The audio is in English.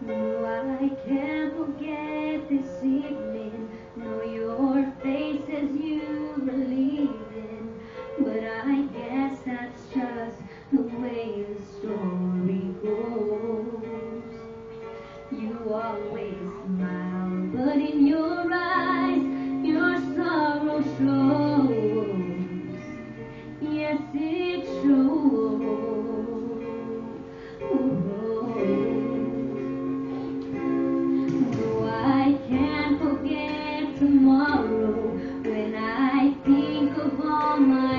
No, I can't forget this evening. Know your face as you were leaving, but I guess that's just the way the story goes. You always smile, but in your eyes, your sorrow shows. Yes, it shows. No, I can't forget tomorrow when I think of all my